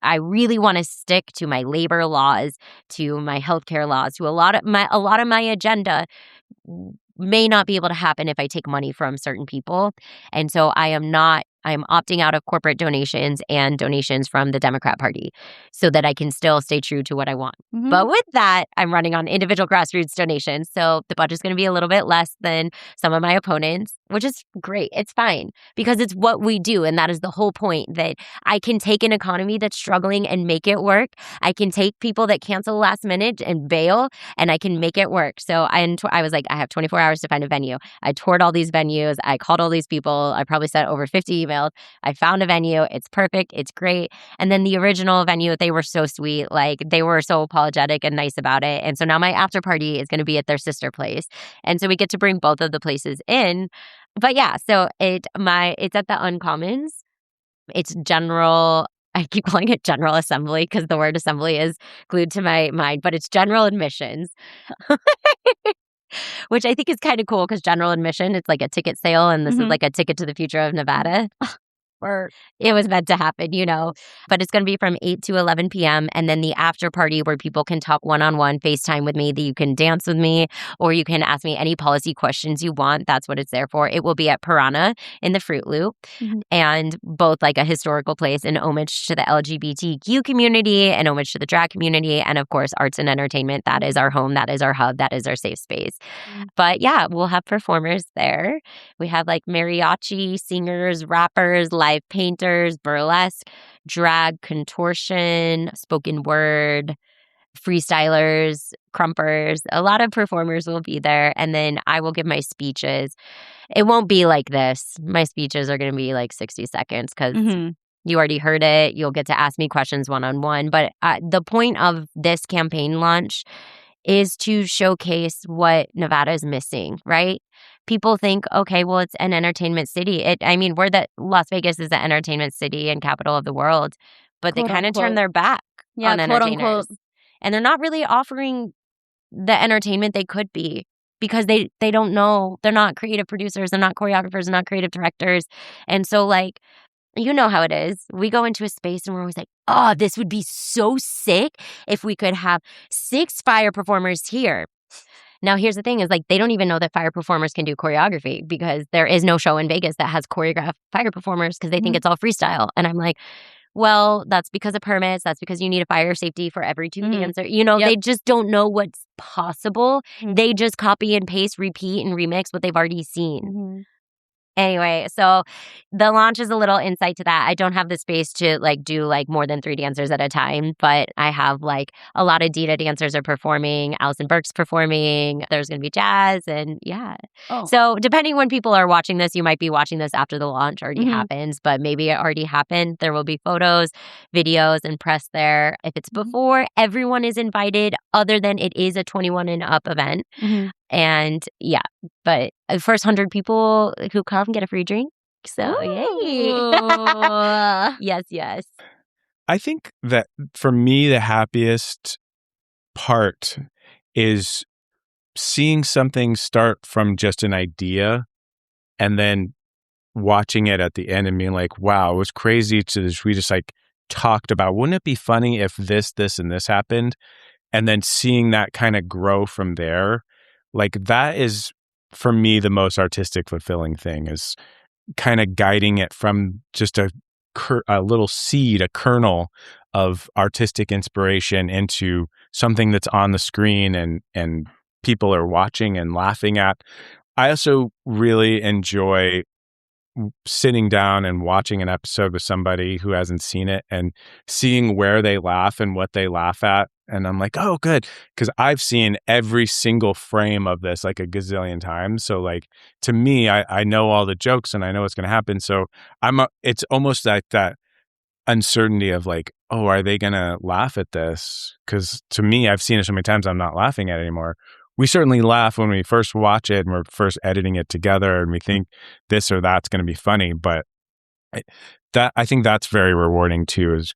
I really want to stick to my labor laws, to my healthcare laws, to a lot of my agenda may not be able to happen if I take money from certain people. And so I am not I'm opting out of corporate donations and donations from the Democrat Party so that I can still stay true to what I want. Mhm. But with that, I'm running on individual grassroots donations. So the budget's going to be a little bit less than some of my opponents, which is great. It's fine because it's what we do. And that is the whole point, that I can take an economy that's struggling and make it work. I can take people that cancel last minute and bail, and I can make it work. So I was like, I have 24 hours to find a venue. I toured all these venues. I called all these people. I probably sent over 50 emails. I found a venue. It's perfect. It's great. And then the original venue, they were so sweet. Like, they were so apologetic and nice about it. And so now my after party is going to be at their sister place. And so we get to bring both of the places in. But yeah, so it's at the Uncommons. It's general. I keep calling it General Assembly because the word assembly is glued to my mind, but it's general admissions. Which I think is kind of cool because general admission, it's like a ticket sale, and this is like a ticket to the future of Nevada. Or it was meant to happen, But it's going to be from 8 to 11 p.m. And then the after party where people can talk one-on-one, FaceTime with me, that you can dance with me, or you can ask me any policy questions you want. That's what it's there for. It will be at Piranha in the Fruit Loop, and both like a historical place, an homage to the LGBTQ community, an homage to the drag community, and of course, arts and entertainment. That is our home. That is our hub. That is our safe space. But yeah, we'll have performers there. We have like mariachi singers, rappers, live painters, burlesque, drag, contortion, spoken word, freestylers, crumpers. A lot of performers will be there. And then I will give my speeches. It won't be like this. My speeches are going to be like 60 seconds because you already heard it. You'll get to ask me questions one-on-one. But the point of this campaign launch is to showcase what Nevada is missing, right? People think, okay, well, it's an entertainment city. Las Vegas is the entertainment city and capital of the world, but they kind of turn their back on entertainers. And they're not really offering the entertainment they could be because they don't know. They're not creative producers. They're not choreographers. They're not creative directors. And so, like, you know how it is. We go into a space and we're always like, oh, this would be so sick if we could have 6 fire performers here. Now, here's the thing is, like, they don't even know that fire performers can do choreography because there is no show in Vegas that has choreographed fire performers because they think it's all freestyle. And I'm like, well, that's because of permits. That's because you need a fire safety for every 2 dancers. They just don't know what's possible. They just copy and paste, repeat, and remix what they've already seen. Anyway, so the launch is a little insight to that. I don't have the space to do more than 3 dancers at a time, but I have a lot of Dita dancers are performing. Allison Burke's performing. There's going to be jazz and yeah. Oh. So depending when people are watching this, you might be watching this after the launch already happens, but maybe it already happened. There will be photos, videos, and press there. If it's before, everyone is invited other than it is a 21 and up event. And yeah, but the first 100 people who come get a free drink. So yay. Yes. I think that for me, the happiest part is seeing something start from just an idea and then watching it at the end and being like, wow, it was crazy we just talked about, wouldn't it be funny if this, and this happened? And then seeing that kind of grow from there. That is, for me, the most artistic fulfilling thing is kind of guiding it from just a little seed, a kernel of artistic inspiration into something that's on the screen and people are watching and laughing at. I also really enjoy sitting down and watching an episode with somebody who hasn't seen it and seeing where they laugh and what they laugh at. And I'm like, oh, good. Because I've seen every single frame of this a gazillion times. So to me, I know all the jokes and I know what's going to happen. So it's almost like that uncertainty of oh, are they going to laugh at this? Because to me, I've seen it so many times, I'm not laughing at it anymore. We certainly laugh when we first watch it and we're first editing it together and we think this or that's going to be funny. But I think that's very rewarding too, is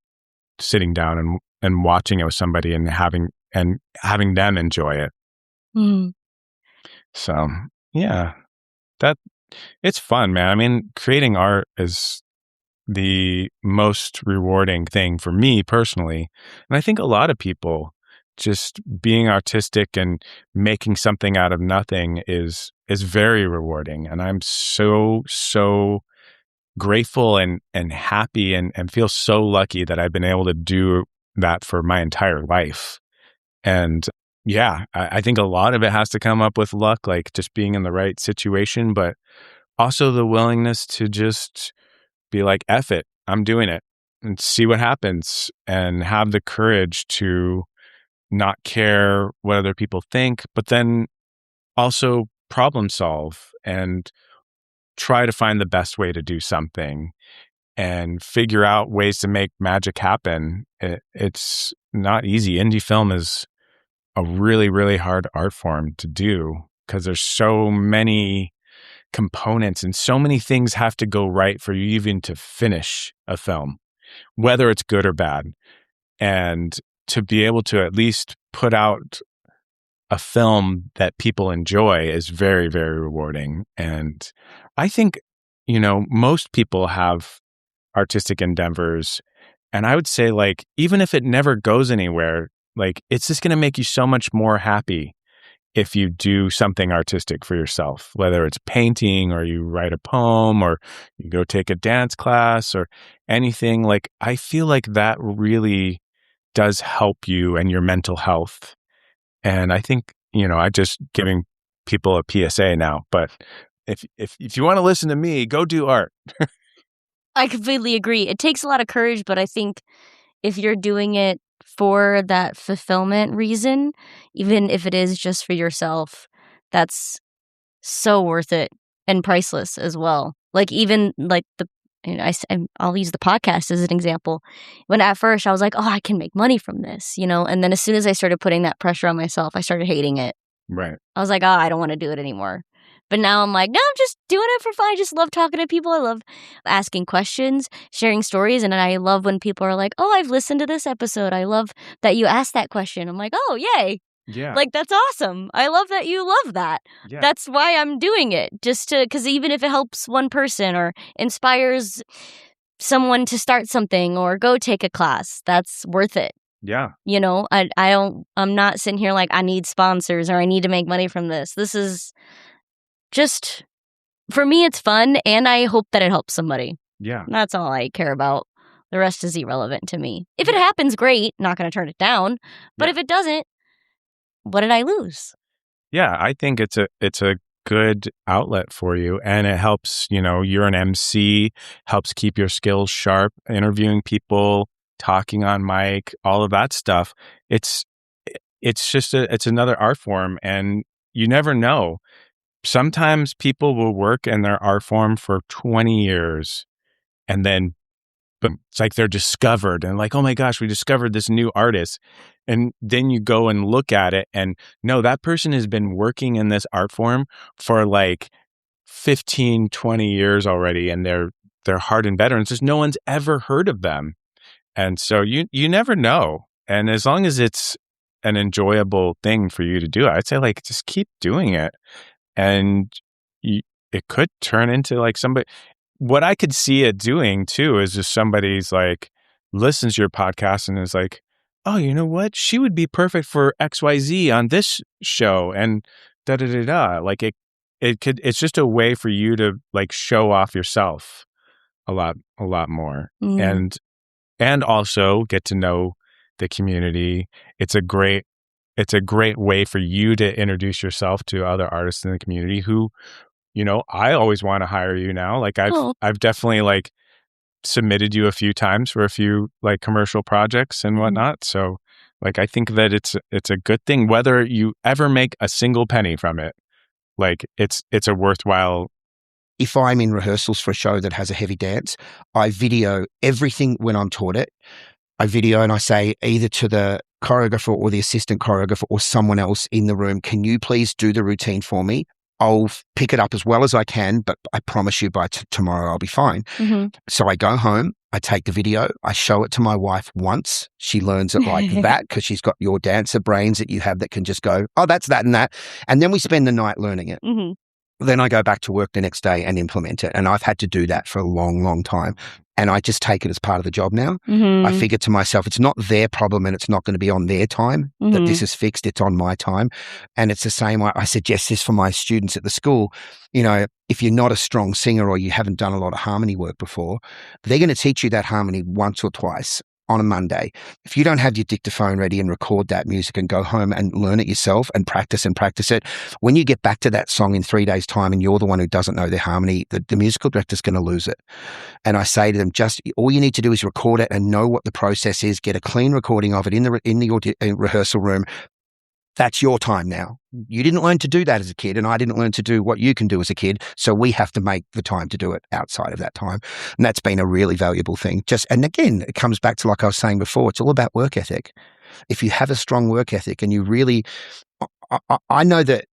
sitting down and watching it with somebody and having them enjoy it. So yeah, it's fun, man. I mean, creating art is the most rewarding thing for me personally. And I think a lot of people, just being artistic and making something out of nothing is very rewarding. And I'm so grateful and happy and feel so lucky that I've been able to do that for my entire life. And yeah, I think a lot of it has to come up with luck, like just being in the right situation, but also the willingness to just be like, F it, I'm doing it, and see what happens, and have the courage to not care what other people think, but then also problem solve and try to find the best way to do something and figure out ways to make magic happen. It's not easy. Indie film is a really, really hard art form to do because there's so many components and so many things have to go right for you even to finish a film, whether it's good or bad. And to be able to at least put out a film that people enjoy is very, very rewarding. And I think, most people have artistic endeavors. And I would say, like, even if it never goes anywhere, like, it's just going to make you so much more happy if you do something artistic for yourself, whether it's painting or you write a poem or you go take a dance class or anything. Like, I feel like that really does help you and your mental health. And I think, I'm just giving people a PSA now, but if you want to listen to me, go do art. I completely agree. It takes a lot of courage, but I think if you're doing it for that fulfillment reason, even if it is just for yourself, that's so worth it and priceless as well. Like, even like I'll use the podcast as an example. When at first I was like, oh, I can make money from this, and then as soon as I started putting that pressure on myself, I started hating it. Right. I was like, oh, I don't want to do it anymore. But now I'm like, no, I'm just doing it for fun. I just love talking to people. I love asking questions, sharing stories. And I love when people are like, oh, I've listened to this episode. I love that you asked that question. I'm like, oh, yay. Yeah. Like, that's awesome. I love that you love that. Yeah. That's why I'm doing it. Because even if it helps one person or inspires someone to start something or go take a class, that's worth it. Yeah. I'm not sitting here like I need sponsors or I need to make money from this. This is just, for me, it's fun, and I hope that it helps somebody. Yeah. That's all I care about. The rest is irrelevant to me. If it happens, great. Not going to turn it down. But if it doesn't, what did I lose? Yeah, I think it's a good outlet for you, and it helps, you're an MC, helps keep your skills sharp, interviewing people, talking on mic, all of that stuff. It's just it's another art form, and you never know. Sometimes people will work in their art form for 20 years and then boom, it's like they're discovered and like, oh my gosh, we discovered this new artist. And then you go and look at it and no, that person has been working in this art form for like 15, 20 years already. And they're hardened veterans. Just no one's ever heard of them. And so you never know. And as long as it's an enjoyable thing for you to do, I'd say like, just keep doing it. And it could turn into like somebody, what I could see it doing too is just somebody's like, listens to your podcast and is like, oh, you know what? She would be perfect for XYZ on this show and da-da-da-da. Like it's just a way for you to like show off yourself a lot more. Mm. And also get to know the community. It's a great way for you to introduce yourself to other artists in the community who, I always want to hire you now. Like I've definitely like submitted you a few times for a few like commercial projects and whatnot. So like, I think that it's a good thing, whether you ever make a single penny from it, like it's a worthwhile. If I'm in rehearsals for a show that has a heavy dance, I video everything when I'm taught it. I video and I say either to the choreographer or the assistant choreographer or someone else in the room, can you please do the routine for me? I'll pick it up as well as I can, but I promise you by tomorrow I'll be fine. Mm-hmm. So I go home, I take the video, I show it to my wife once. She learns it like that because she's got your dancer brains that you have that can just go, oh, that's that and that. And then we spend the night learning it. Mm-hmm. Then I go back to work the next day and implement it. And I've had to do that for a long, long time. And I just take it as part of the job now. Mm-hmm. I figure to myself, it's not their problem and it's not going to be on their time that this is fixed. It's on my time. And it's the same way I suggest this for my students at the school. You know, if you're not a strong singer or you haven't done a lot of harmony work before, they're going to teach you that harmony once or twice on a Monday. If you don't have your dictaphone ready and record that music and go home and learn it yourself and practice it, when you get back to that song in 3 days' time and you're the one who doesn't know their harmony, the musical director's going to lose it. And I say to them, just all you need to do is record it and know what the process is, get a clean recording of it in the rehearsal room. That's your time now. You didn't learn to do that as a kid, and I didn't learn to do what you can do as a kid. So we have to make the time to do it outside of that time. And that's been a really valuable thing. And again, it comes back to, like I was saying before, it's all about work ethic. If you have a strong work ethic and you really, I know that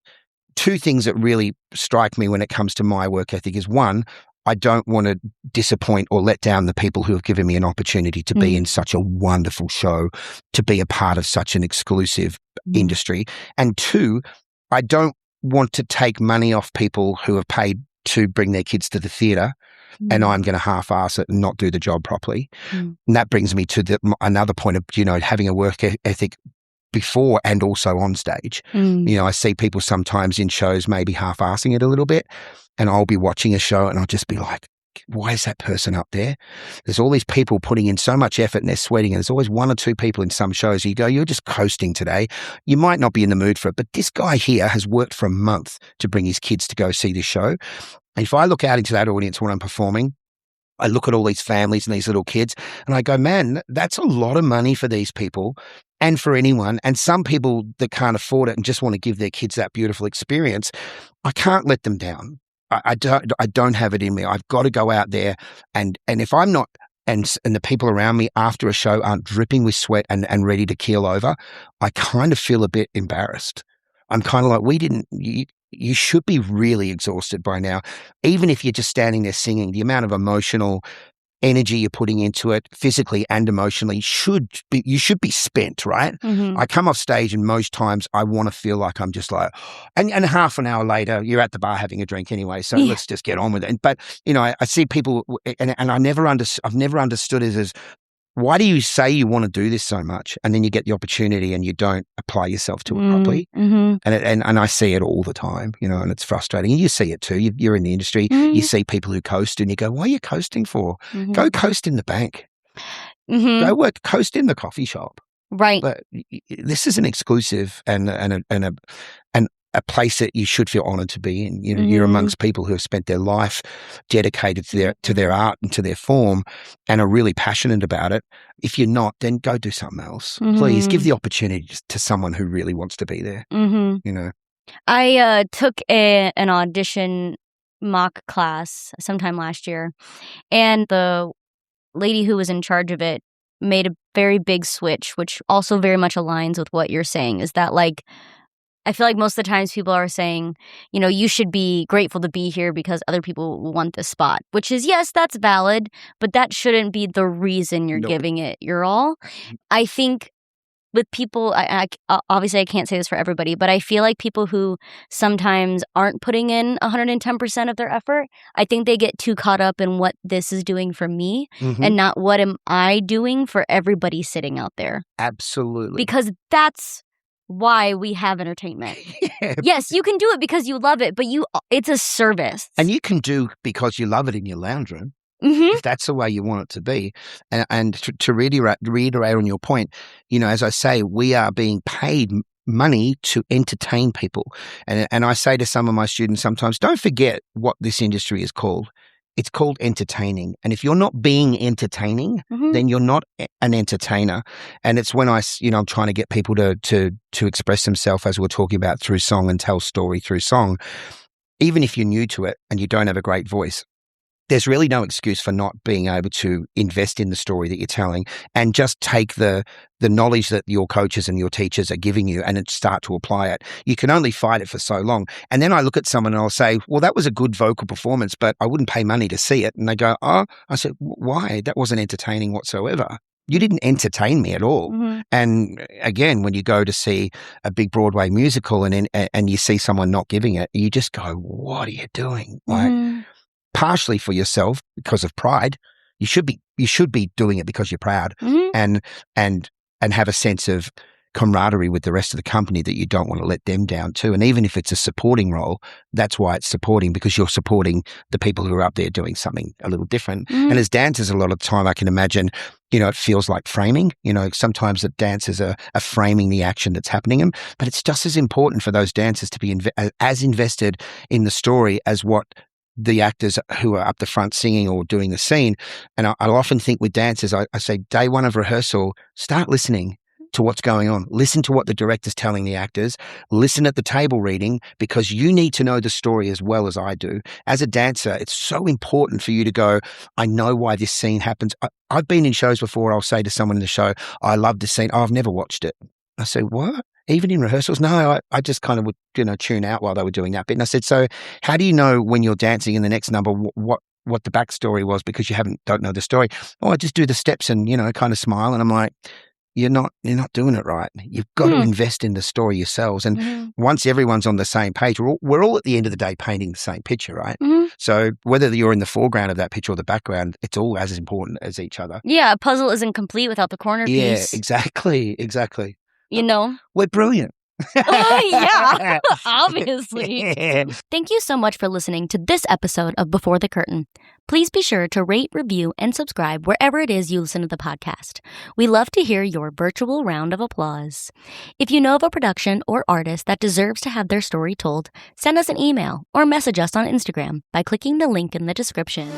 two things that really strike me when it comes to my work ethic is, one, I don't want to disappoint or let down the people who have given me an opportunity to be in such a wonderful show, to be a part of such an exclusive industry. And two, I don't want to take money off people who have paid to bring their kids to the theatre and I'm going to half-ass it and not do the job properly. And that brings me to another point of, you know, having a work ethic before and also on stage. You know, I see people sometimes in shows maybe half-assing it a little bit, and I'll be watching a show and I'll just be like, why is that person up there? There's all these people putting in so much effort and they're sweating, and there's always one or two people in some shows. You go, you're just coasting today. You might not be in the mood for it, but this guy here has worked for a month to bring his kids to go see this show. And if I look out into that audience when I'm performing, I look at all these families and these little kids and I go, man, that's a lot of money for these people and for anyone. And some people that can't afford it and just want to give their kids that beautiful experience, I can't let them down. I don't have it in me. I've got to go out there and if I'm not, and the people around me after a show aren't dripping with sweat and ready to keel over, I kind of feel a bit embarrassed. I'm kind of like, you should be really exhausted by now. Even if you're just standing there singing, the amount of emotional energy you're putting into it, physically and emotionally, you should be spent, right? I come off stage and most times I want to feel like I'm just like, and half an hour later, you're at the bar having a drink anyway, so let's just get on with it. But, you know, I see people, and I've never understood it as, why do you say you want to do this so much and then you get the opportunity and you don't apply yourself to it properly? And I see it all the time, you know, and it's frustrating. And you see it too. You're in the industry. You see people who coast and you go, what are you coasting for? Go coast in the bank. Go coast in the coffee shop. Right. But this is an exclusive and a place that you should feel honored to be in. You know, you're amongst people who have spent their life dedicated to their art and to their form and are really passionate about it. If you're not, then go do something else. Please give the opportunity to someone who really wants to be there. You know, I took an audition mock class sometime last year, and the lady who was in charge of it made a very big switch, which also very much aligns with what you're saying, is that, like, I feel like most of the times people are saying, you know, you should be grateful to be here because other people want this spot, which is, yes, that's valid, but that shouldn't be the reason you're giving it your all. I think with people, obviously I can't say this for everybody, but I feel like people who sometimes aren't putting in 110% of their effort, I think they get too caught up in what this is doing for me and not what am I doing for everybody sitting out there. Absolutely. Because that's why we have entertainment. Yes, you can do it because you love it, but it's a service. And you can do because you love it in your lounge room. If that's the way you want it to be. And to reiterate on your point, you know, as I say, we are being paid money to entertain people. And I say to some of my students sometimes, don't forget what this industry is called. It's called entertaining. And if you're not being entertaining, then you're not an entertainer. And it's when I'm trying to get people to express themselves, as we're talking about, through song and tell story through song. Even if you're new to it and you don't have a great voice, there's really no excuse for not being able to invest in the story that you're telling and just take the knowledge that your coaches and your teachers are giving you and start to apply it. You can only fight it for so long. And then I look at someone and I'll say, well, that was a good vocal performance, but I wouldn't pay money to see it. And they go, oh, I said, why? That wasn't entertaining whatsoever. You didn't entertain me at all. Mm-hmm. And again, when you go to see a big Broadway musical and you see someone not giving it, you just go, what are you doing? Like, partially for yourself because of pride. You should be doing it because you're proud and have a sense of camaraderie with the rest of the company that you don't want to let them down too. And even if it's a supporting role, that's why it's supporting, because you're supporting the people who are up there doing something a little different. And as dancers, a lot of the time I can imagine, it feels like framing. Sometimes the dancers are framing the action that's happening, but it's just as important for those dancers to be as invested in the story as what the actors who are up the front singing or doing the scene. And I often think with dancers, I say day one of rehearsal, start listening to what's going on. Listen to what the director's telling the actors. Listen at the table reading, because you need to know the story as well as I do. As a dancer, it's so important for you to go, I know why this scene happens. I've been in shows before. I'll say to someone in the show, I love this scene. Oh, I've never watched it. I say, what? Even in rehearsals? No, I just kind of would, tune out while they were doing that bit. And I said, so how do you know when you're dancing in the next number what the backstory was, because you don't know the story? Oh, I just do the steps and, kind of smile. And I'm like, you're not doing it right. You've got to invest in the story yourselves. And once everyone's on the same page, we're all at the end of the day painting the same picture, right? So whether you're in the foreground of that picture or the background, it's all as important as each other. Yeah, a puzzle isn't complete without the corner piece. Yeah, exactly. We're brilliant. Oh, yeah, obviously. Thank you so much for listening to this episode of Before the Curtain. Please be sure to rate, review, and subscribe wherever it is you listen to the podcast. We love to hear your virtual round of applause. If you know of a production or artist that deserves to have their story told, send us an email or message us on Instagram by clicking the link in the description.